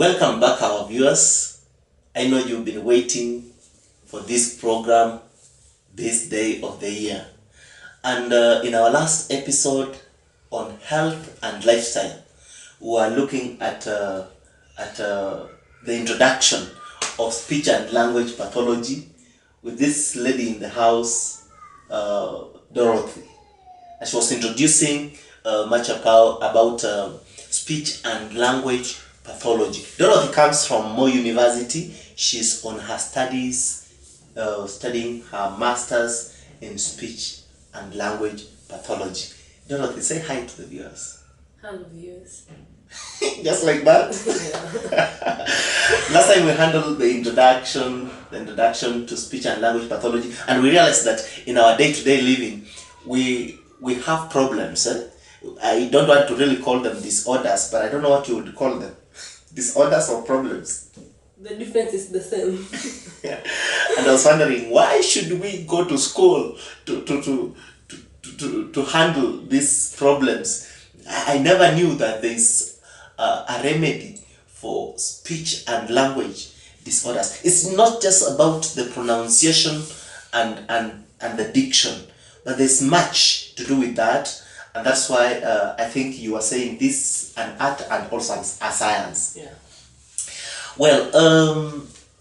Welcome back, our viewers. I know you've been waiting for this program this day of the year. And in our last episode on health and lifestyle, we were looking at the introduction of speech and language pathology with this lady in the house, Dorothy. And she was introducing much about speech and language pathology. Dorothy comes from Mo University. She's on her studies, studying her master's in speech and language pathology. Dorothy, say hi to the viewers. Hello, viewers. Just like that. Last time we handled the introduction to speech and language pathology, and we realized that in our day-to-day living, we have problems. I don't want to really call them disorders, but I don't know what you would call them. Disorders or problems? The difference is the same. Yeah. And I was wondering, why should we go to school to handle these problems? I never knew that there's a remedy for speech and language disorders. It's not just about the pronunciation and the diction, but there's much to do with that. And that's why I think you are saying this an art and also a science. Yeah. Well,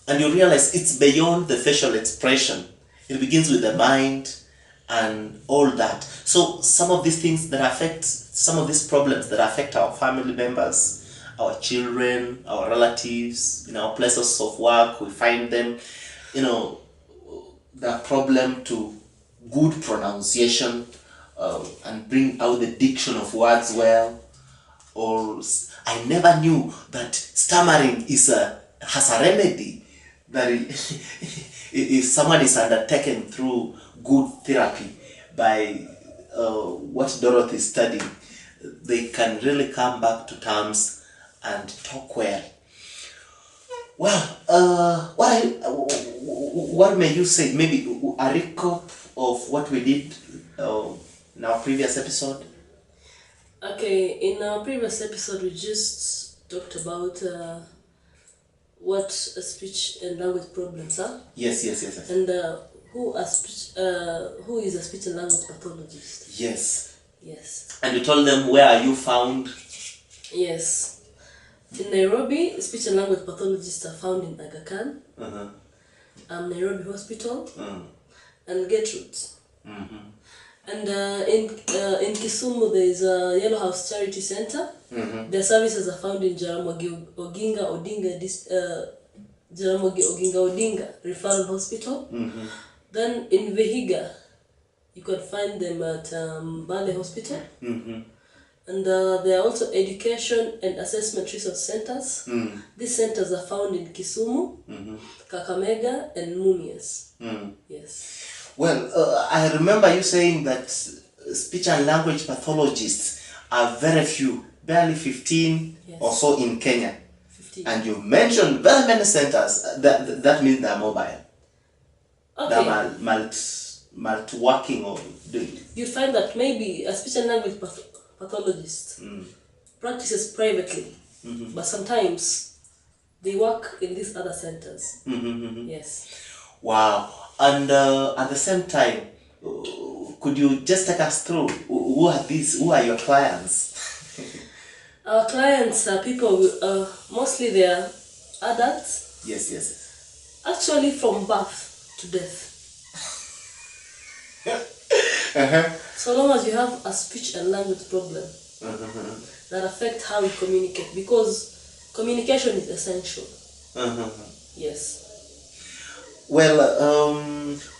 and you realize it's beyond the facial expression. It begins with the mind and all that. So some of these things that affect, some of these problems that affect our family members, our children, our relatives, in our places of work, we find them, the problem to good pronunciation, and bring out the diction of words well. Or I never knew that stammering has a remedy, that if someone is undertaken through good therapy by what Dorothy is studying, they can really come back to terms and talk well. Well, what may you say? Maybe a recap of what we did in our previous episode? Okay, in our previous episode, we just talked about what speech and language problems are. Yes. And who is a speech and language pathologist? Yes. And you told them where are you found? Yes. In Nairobi, speech and language pathologists are found in Aga Khan, Nairobi Hospital, and Gertrude. And in Kisumu, there is a Yellow House Charity Center. Their services are found in Jaramogi Oginga Odinga Referral Hospital. Then in Vihiga, you can find them at Bale Hospital. And there are also education and assessment resource centers. These centers are found in Kisumu, Kakamega, and Mumias. Yes. Well, I remember you saying that speech and language pathologists are very few, barely 15 or so in Kenya. 15. And you mentioned very many centers. That means they're mobile. Okay. They're multi-working or doing. You find that maybe a speech and language pathologist practices privately, but sometimes they work in these other centers. Yes. Wow. And at the same time, could you just take us through who are these? Who are your clients? Our clients are people, mostly they are adults. Yes. Actually, from birth to death. So long as you have a speech and language problem that affect how you communicate, because communication is essential. Yes. Well,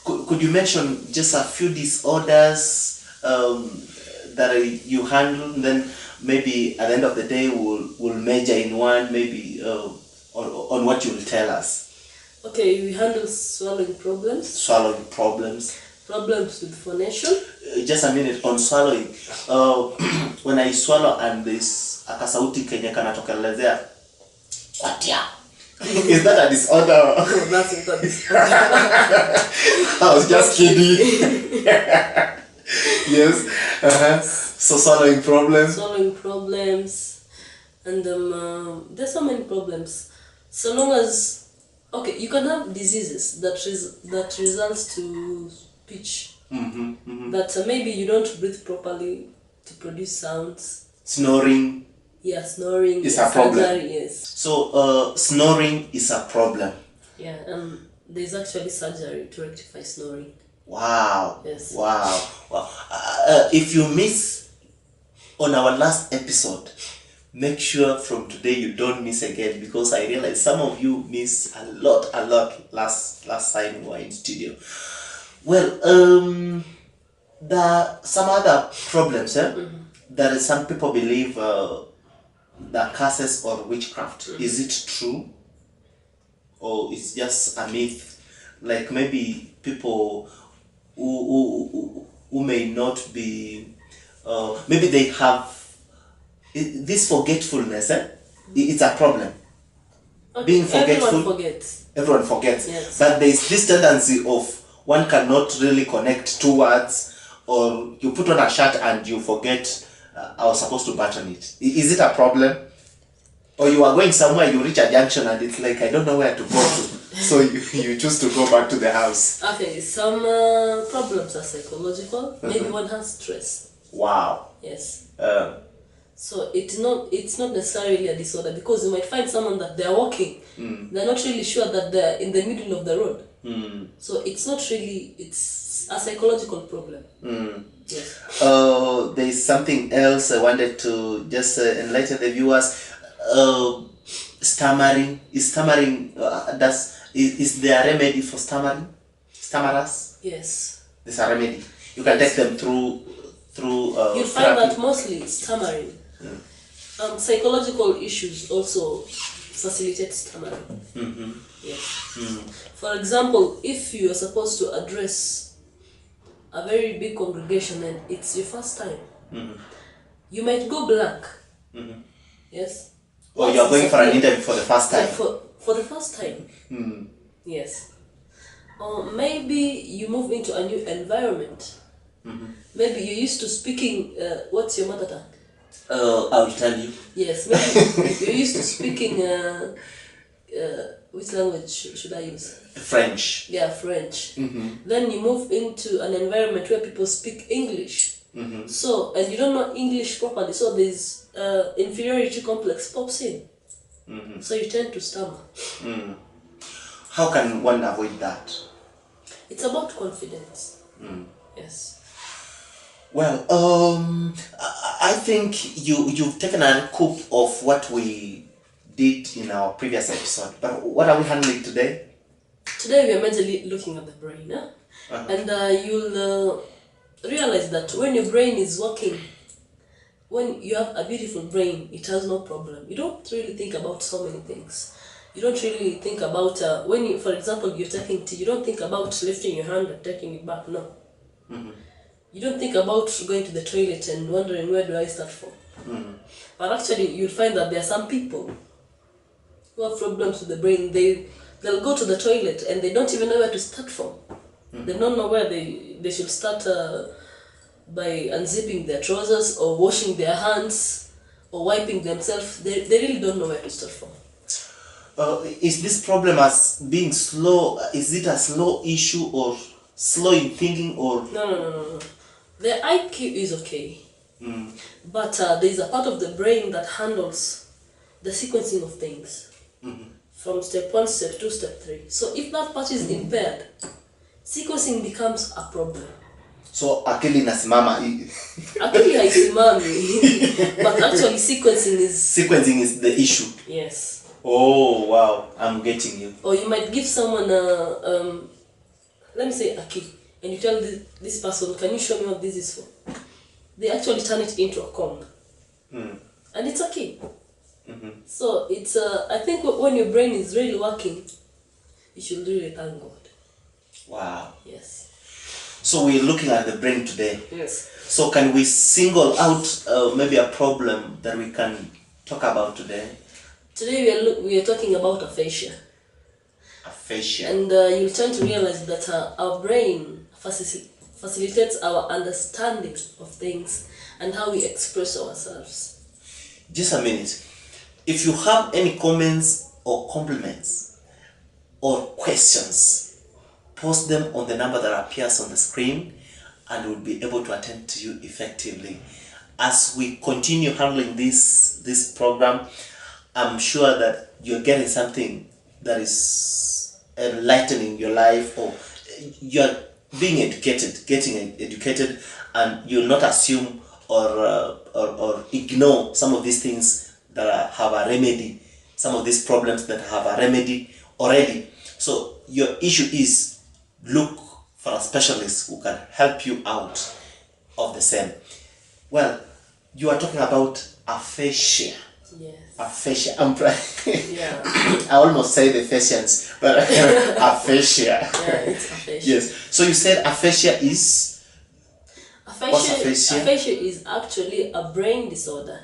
could you mention just a few disorders that you handle, and then maybe at the end of the day we'll major in one, maybe on what you will tell us. Okay, we handle swallowing problems. Problems with phonation. Just a minute on swallowing. When I swallow and this akasauti kenye kanatokelezea kwatia. Is that a disorder? No, that's not a disorder. I was just kidding. Yes. So swallowing problems. And there's so many problems. So long as, okay, you can have diseases that results to speech. That maybe you don't breathe properly to produce sounds. Snoring. Yeah, snoring is a problem. surgery, yes. So snoring is a problem. Yeah, and there's actually surgery to rectify snoring. Wow. Yes. Wow. Wow. If you miss on our last episode, make sure from today you don't miss again, because I realize some of you miss a lot last time we were in studio. Well, there are some other problems. There is some people believe the curses or witchcraft. Is it true, or it's just a myth? Like maybe people who may not be, maybe they have this forgetfulness. It's a problem. Okay, Being forgetful. Everyone forgets. Everyone forgets. Yes. But there is this tendency of one cannot really connect two words, or you put on a shirt and you forget I was supposed to button it. Is it a problem? Or you are going somewhere, you reach a junction and it's like, I don't know where to go to. So you choose to go back to the house. Okay, some problems are psychological. Maybe one has stress. Wow. Yes. So it's not necessarily a disorder, because you might find someone that they are walking, they're not really sure that they're in the middle of the road. So it's not really, it's a psychological problem. Yes. There's something else I wanted to just enlighten the viewers. Stammering. Is there a remedy for stammerers? Yes. There's a remedy. You can take them through you'll find that mostly stammering. Psychological issues also facilitate stammering. Yes. For example, if you are supposed to address a very big congregation and it's your first time, you might go blank. Yes. Or you're going for an interview for the first time. Yeah, for the first time. Yes. Or maybe you move into a new environment. Maybe you're used to speaking, what's your mother tongue? I will tell you. Yes, maybe you're used to speaking, which language should I use? French. Yeah, French. Then you move into an environment where people speak English. So, and you don't know English properly, so there's inferiority complex pops in. So you tend to stammer. How can one avoid that? It's about confidence. Yes. Well, I think you've taken a coup of what we did in our previous episode. But what are we handling today? Today we are majorly looking at the brain, and you'll realize that when your brain is working, when you have a beautiful brain, it has no problem. You don't really think about so many things. You don't really think about when you, for example, you're taking tea. You don't think about lifting your hand and taking it back. No. You don't think about going to the toilet and wondering where do I start from. But actually, you'll find that there are some people who have problems with the brain. They'll go to the toilet and they don't even know where to start from. They don't know where they should start by unzipping their trousers or washing their hands or wiping themselves. They really don't know where to start from. Is this problem as being slow? Is it a slow issue or slow in thinking or? No. The IQ is okay. But there's a part of the brain that handles the sequencing of things. From step 1, step 2, step 3. So if that part is impaired, sequencing becomes a problem. So akili inasimama. Akili haisimami. But actually sequencing is the issue. Yes. Oh wow, I'm getting you. Or you might give someone let me say a key, and you tell this person, can you show me what this is for? They actually turn it into a comb. And it's a key. So it's I think when your brain is really working, you should really thank God. Wow. Yes. So we're looking at the brain today. Yes. So can we single out maybe a problem that we can talk about today? Today we are talking about aphasia. Aphasia. And you'll tend to realize that our brain facilitates our understanding of things and how we express ourselves. Just a minute. If you have any comments or compliments or questions, post them on the number that appears on the screen, and we'll be able to attend to you effectively. As we continue handling this program, I'm sure that you're getting something that is enlightening your life, or you're being educated, getting educated, and you'll not assume or ignore some of these things that have a remedy, some of these problems that have a remedy already. So your issue is look for a specialist who can help you out of the same. Well, you are talking about aphasia. Yes. Aphasia. I'm trying. Yeah. I almost say the Phasians, but aphasia. Yeah, it's aphasia. Yes. So you said aphasia is. What's aphasia? Aphasia is actually a brain disorder,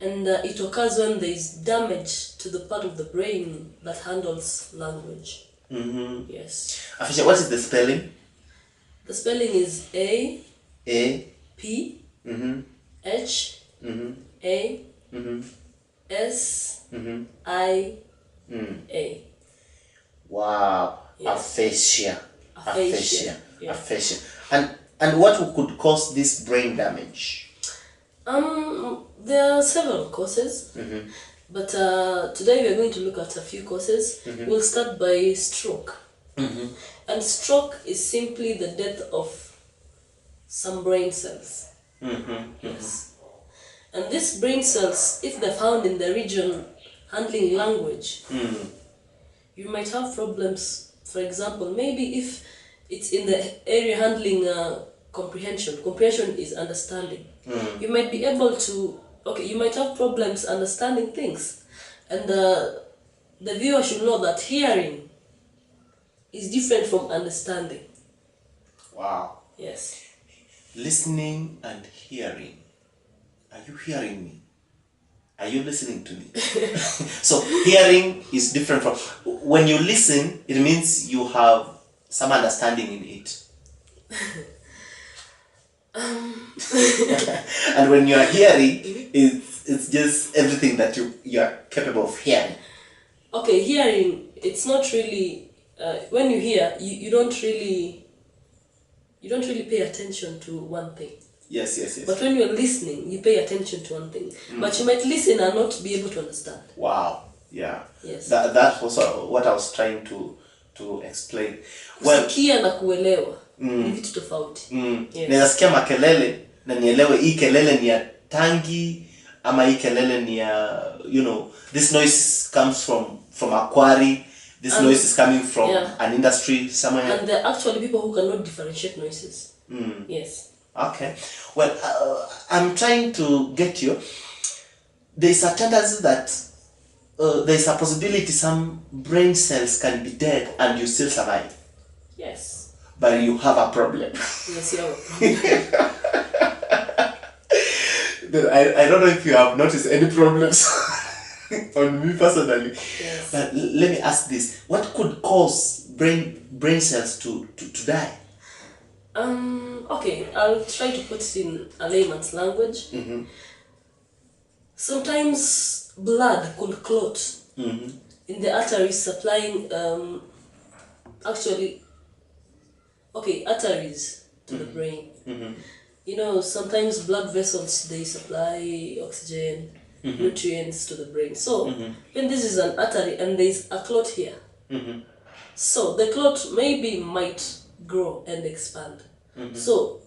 and it occurs when there is damage to the part of the brain that handles language. Mm-hmm. Yes. Aphasia. What is the spelling? The spelling is A P Mm-hmm. H Mm-hmm. A Mm-hmm. S Mm-hmm. I Mm. A. Wow. Yes. Aphasia. Aphasia. Yeah. Aphasia. And what could cause this brain damage? There are several causes, Mm-hmm. but today we are going to look at a few causes. Mm-hmm. We'll start by stroke. Mm-hmm. And stroke is simply the death of some brain cells. Mm-hmm. Yes. And these brain cells, if they're found in the region handling language, Mm-hmm. you might have problems. For example, maybe if it's in the area handling comprehension. Comprehension is understanding. Mm. You might be able to, you might have problems understanding things. And the viewer should know that hearing is different from understanding. Wow. Yes. Listening and hearing. Are you hearing me? Are you listening to me? So hearing is different from when you listen. It means you have some understanding in it. And when you are hearing, it's just everything that you are capable of hearing. Okay, hearing, it's not really when you hear, you don't really pay attention to one thing. Yes. But when you're listening, you pay attention to one thing. But you might listen and not be able to understand. Wow. Yeah. Yes. That was what I was trying to explain. Well, Kusikia na kuelewa ni vitu tofauti. Yes. Naweza sikia makelele na nielewe hii kelele ni ya tangi ama hii kelele ni ya, this noise comes from a quarry, this noise is coming from an industry somewhere. And there are actually people who cannot differentiate noises. Yes. Okay. Well, I'm trying to get you. There's a tendency that there's a possibility some brain cells can be dead and you still survive. Yes. But you have a problem. Yes, you have a problem. I don't know if you have noticed any problems on me personally. Yes. But let me ask this. What could cause brain cells to die? Okay, I'll try to put it in a layman's language. Mm-hmm. Sometimes blood could clot in the arteries supplying arteries to the brain. Mm-hmm. Sometimes blood vessels, they supply oxygen, nutrients to the brain. So when this is an artery and there is a clot here, so the clot might grow and expand. So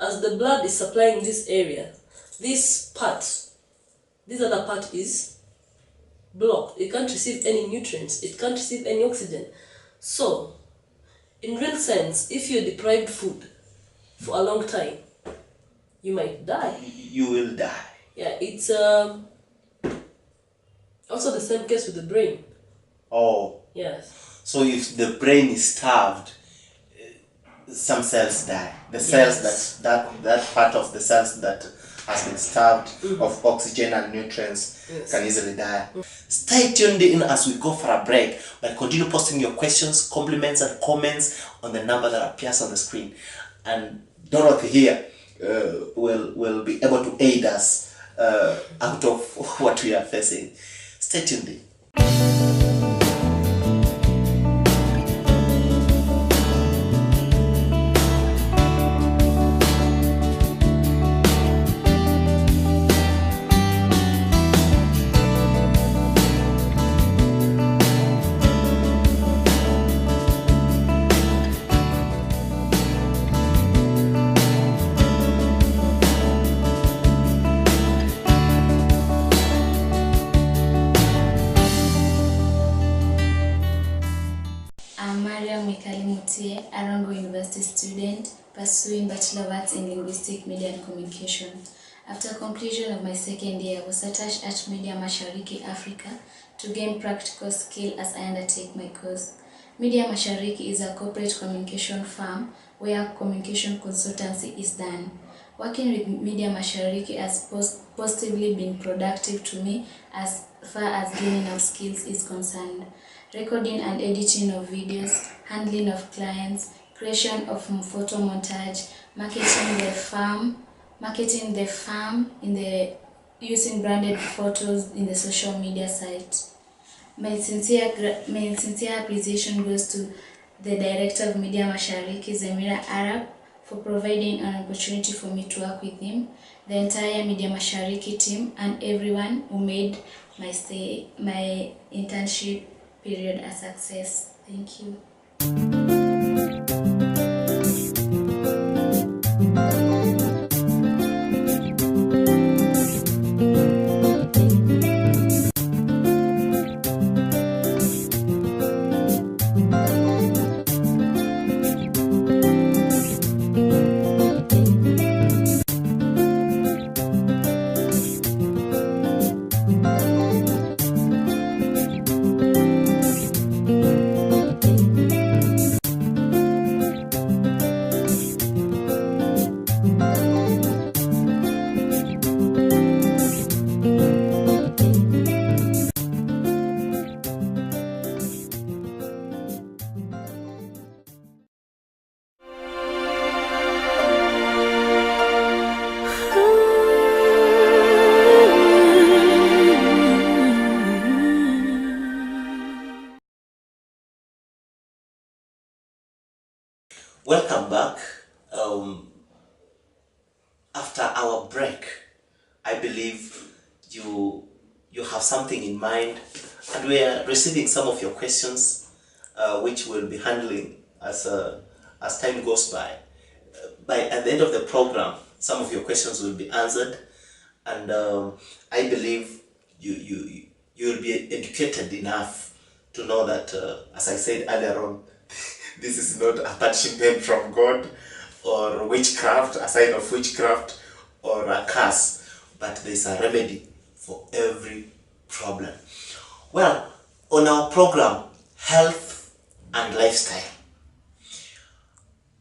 as the blood is supplying this area, this other part is blocked. It can't receive any nutrients, it can't receive any oxygen. So in real sense, if you're deprived food for a long time, you might die. You will die. Yeah, it's also the same case with the brain. Oh. Yes. So if the brain is starved, some cells die. The cells that part of the cells that has been starved of oxygen and nutrients can easily die. Stay tuned in as we go for a break, but continue posting your questions, compliments, and comments on the number that appears on the screen. And Dorothy here will be able to aid us out of what we are facing. Stay tuned. Arango University student pursuing Bachelor of Arts in Linguistic, Media and Communication. After completion of my second year, I was attached at Media Mashariki Africa to gain practical skill as I undertake my course. Media Mashariki is a corporate communication firm where communication consultancy is done. Working with Media Mashariki has positively been productive to me as far as gaining of skills is concerned. Recording and editing of videos, handling of clients, creation of photo montage, marketing the farm using branded photos in the social media site. My sincere appreciation goes to the director of Media Mashariki, Zemira Arab, for providing an opportunity for me to work with him, the entire Media Mashariki team, and everyone who made my internship period a success. Thank you. Welcome back. After our break, I believe you have something in mind, and we are receiving some of your questions, which we'll be handling as time goes by. At the end of the program, some of your questions will be answered, and I believe you will be educated enough to know that, as I said earlier on, this is not a punishment from God or witchcraft, a sign of witchcraft or a curse, but there's a remedy for every problem. Well, on our program, health and lifestyle,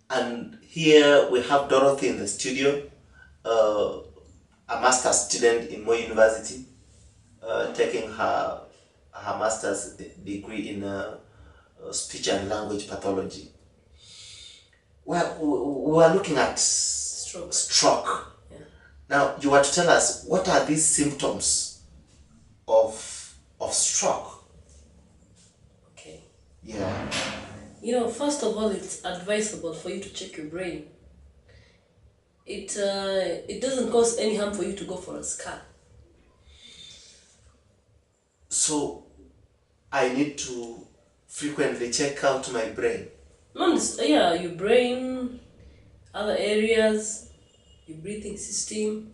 and here we have Dorothy in the studio, a master's student in Moi University, taking her master's degree in speech and language pathology. Well, we are looking at stroke. Yeah. Now, you were to tell us, what are these symptoms of stroke? Okay. Yeah. First of all, it's advisable for you to check your brain. It doesn't cause any harm for you to go for a scan. So, I need to frequently check out my brain. Your brain, other areas, your breathing system,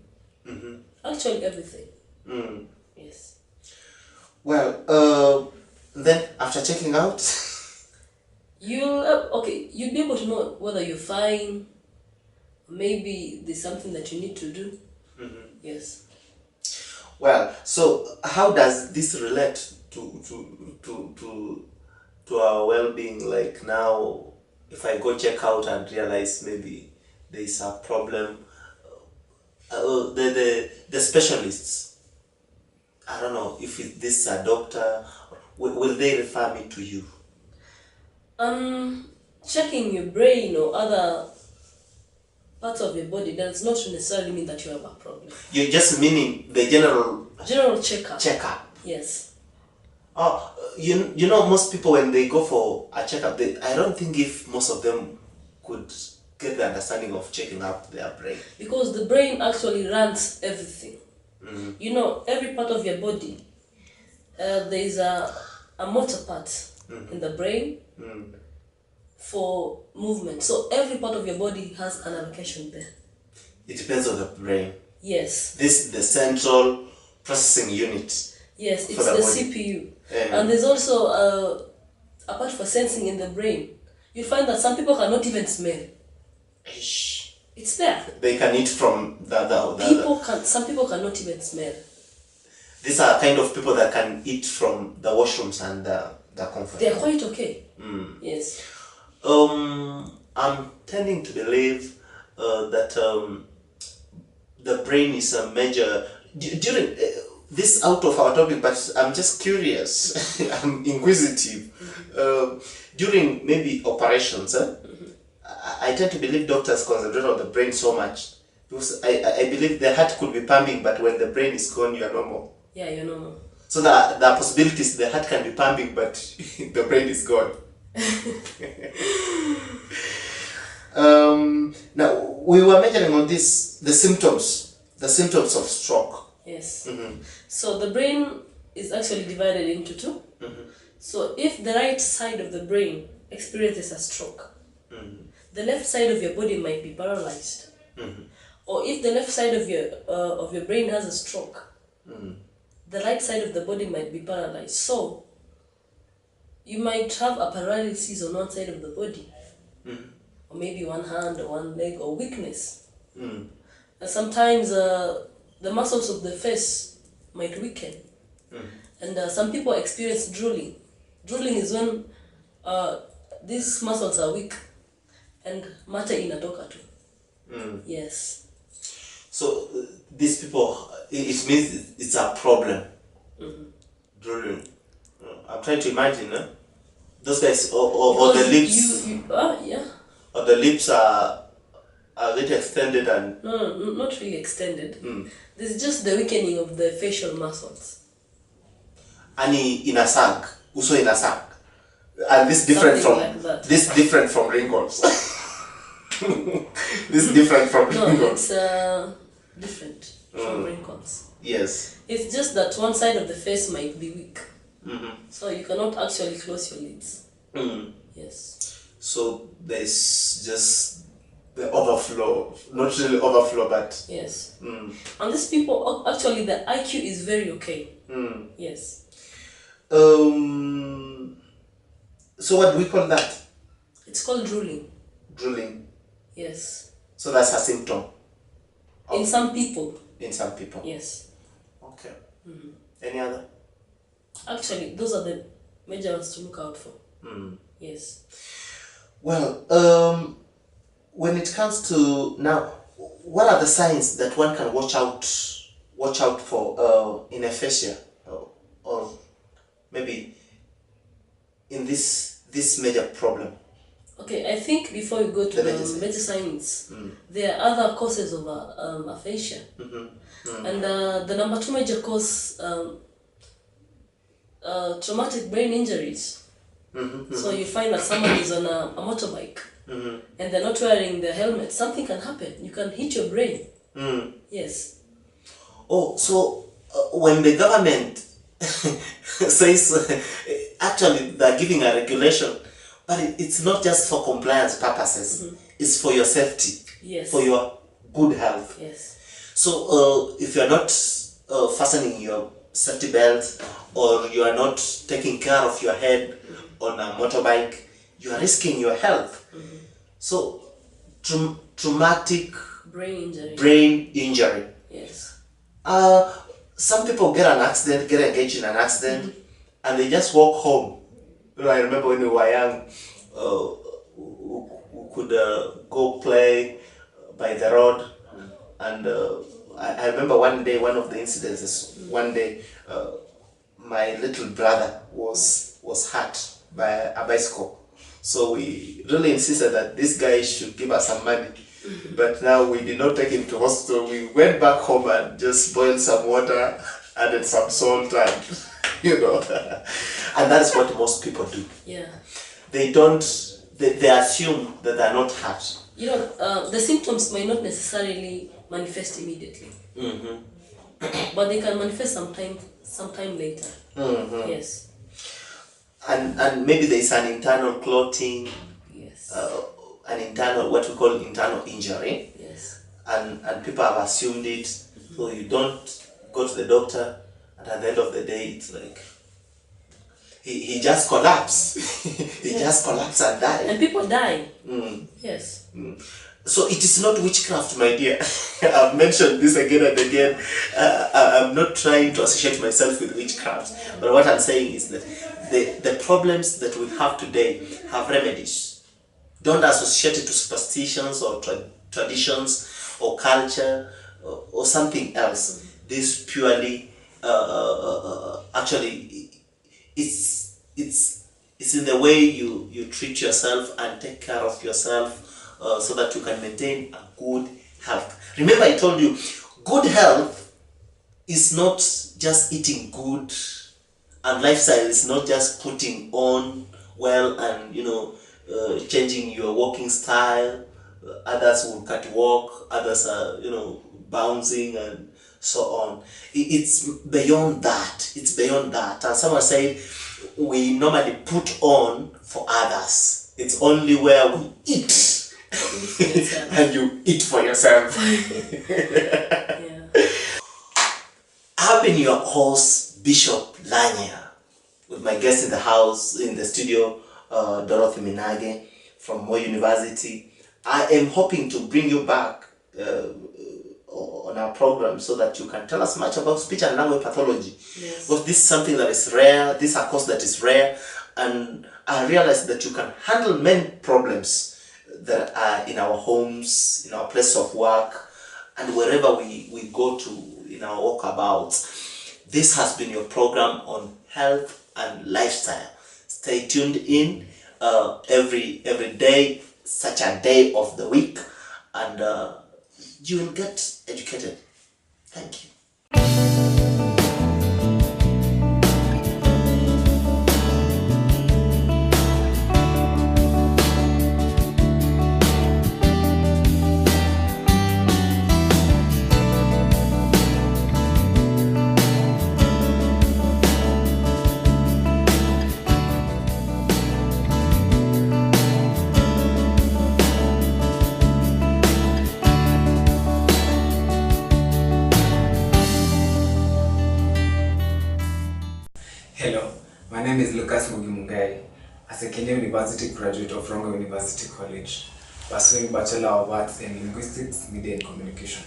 actually everything. Yes. Well, then after checking out, you'll be able to know whether you're fine, maybe there's something that you need to do. Yes. Well, so how does this relate to our well-being? Like now, if I go check out and realize maybe there is a problem, the specialists, I don't know if this is a doctor, will they refer me to you? Checking your brain or other parts of your body does not necessarily mean that you have a problem. You're just meaning the general Checkup. checkup. Yes. Oh, you know, most people when they go for a checkup, I don't think if most of them could get the understanding of checking up their brain. Because the brain actually runs everything. Mm-hmm. You know, every part of your body, there is a motor part in the brain for movement. So every part of your body has an allocation there. It depends on the brain. Yes. This is the central processing unit. Yes, it's for the the body. CPU. And there's also a part for sensing in the brain. You find that some people cannot even smell. Ish. It's there. They can eat from Some people cannot even smell. These are kind of people that can eat from the washrooms and the comfort. They're quite okay. Yes. I'm tending to believe that the brain is a major during this out of our topic, but I'm just curious. I'm inquisitive. During maybe operations, I tend to believe doctors concentrate on the brain so much because I believe the heart could be pumping, but when the brain is gone, you are normal. Yeah, you're normal. So there are possibilities the heart can be pumping, but the brain is gone. Now we were measuring on this the symptoms of stroke. Yes. So the brain is actually divided into two. So if the right side of the brain experiences a stroke, the left side of your body might be paralyzed. Or if the left side of your brain has a stroke, the right side of the body might be paralyzed. So you might have a paralysis on one side of the body, or maybe one hand or one leg, or weakness. And sometimes the muscles of the face might weaken. And some people experience drooling. Drooling is when these muscles are weak and mate inatoka tu. Yes. So these people, it means it's a problem. Drooling. I'm trying to imagine, those guys, or the lips. Yeah. Or the lips are a little extended and. No, not really extended. There's just the weakening of the facial muscles. And in a sag, also in a sag, and this different Something from like that. this different from wrinkles. This different from No, wrinkles. it's different from wrinkles. Yes. It's just that one side of the face might be weak, so you cannot actually close your lids. Yes. So there's just the overflow, not really overflow, but Yes. And these people, actually, the IQ is very okay. Yes. So what do we call that? It's called drooling. Drooling. Yes. So that's a symptom. In some people. In some people. Yes. Okay. Any other? Actually, those are the major ones to look out for. Yes. Well, when it comes to now, what are the signs that one can watch out for in aphasia, or maybe in this major problem? Okay, I think before you go to the major signs, there are other causes of aphasia. And the number 2 major cause, traumatic brain injuries. So you find that someone is on a motorbike and they're not wearing the helmet. Something can happen. You can hit your brain. Yes. Oh, so when the government says actually they're giving a regulation, but it's not just for compliance purposes. It's for your safety. Yes. For your good health. Yes. So if you're not fastening your safety belt, or you are not taking care of your head on a motorbike, you are risking your health. So traumatic brain injury. Yes. Some people get engaged in an accident, and they just walk home. I remember when we were young, we could go play by the road, and I remember one day, one of the incidences, my little brother was hurt by a bicycle. So we really insisted that this guy should give us some money But now we did not take him to hospital. We went back home and just boiled some water, added some salt, and and that's what most people do. Yeah. They don't. They assume that they're not hurt. The symptoms may not necessarily manifest immediately, but they can manifest sometime later. Yes. And maybe there's an internal clotting. Yes. An internal, what we call internal injury. Yes. And people have assumed it, so you don't go to the doctor, and at the end of the day, it's like he just collapsed. He just collapsed and died. And people die. Yes. So it is not witchcraft, my dear. I've mentioned this again and again. I'm not trying to associate myself with witchcraft, but what I'm saying is that the problems that we have today have remedies. Don't associate it to superstitions or traditions or culture or something else. This purely, actually, it's in the way you treat yourself and take care of yourself, so that you can maintain a good health. Remember, I told you, good health is not just eating good, and lifestyle is not just putting on well and changing your walking style. Others will catwalk, others are bouncing and so on. It's beyond that. It's beyond that. And someone said we normally put on for others. It's only where we eat and you eat for yourself. Yeah. I've been your host, Bishop Lanya, with my guest in the house, in the studio, Dorothy Minage from Moy University. I am hoping to bring you back on our program so that you can tell us much about speech and language pathology. Yes. Because this is something that is rare, this is a course that is rare, and I realize that you can handle many problems that are in our homes, in our place of work, and wherever we go to in our walkabouts. This has been your program on health and lifestyle. Stay tuned in every day, such a day of the week, and you will get educated. Thank you. Hello, my name is Lucas Mugimungai, a second-year university graduate of Rongo University College, pursuing Bachelor of Arts in Linguistics, Media and Communication.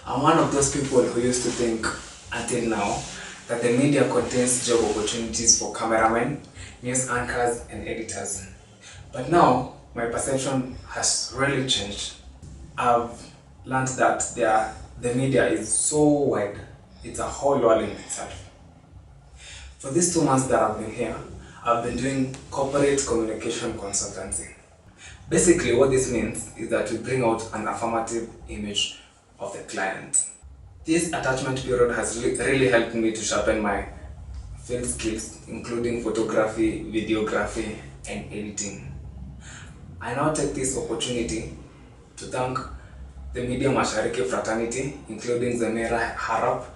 I'm one of those people who used to think, until now, that the media contains job opportunities for cameramen, news anchors, and editors. But now, my perception has really changed. I've learned that the media is so wide, it's a whole world in itself. For these 2 months that I've been here, I've been doing corporate communication consultancy. Basically, what this means is that we bring out an affirmative image of the client. This attachment period has really helped me to sharpen my field skills, including photography, videography, and editing. I now take this opportunity to thank the Media Mashariki fraternity, including Zamira Harap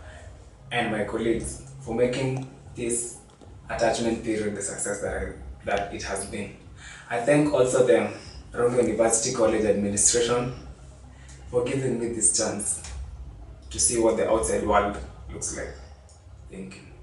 and my colleagues, for making this attachment period the success that it has been. I thank also the Rongo University College administration for giving me this chance to see what the outside world looks like. Thank you.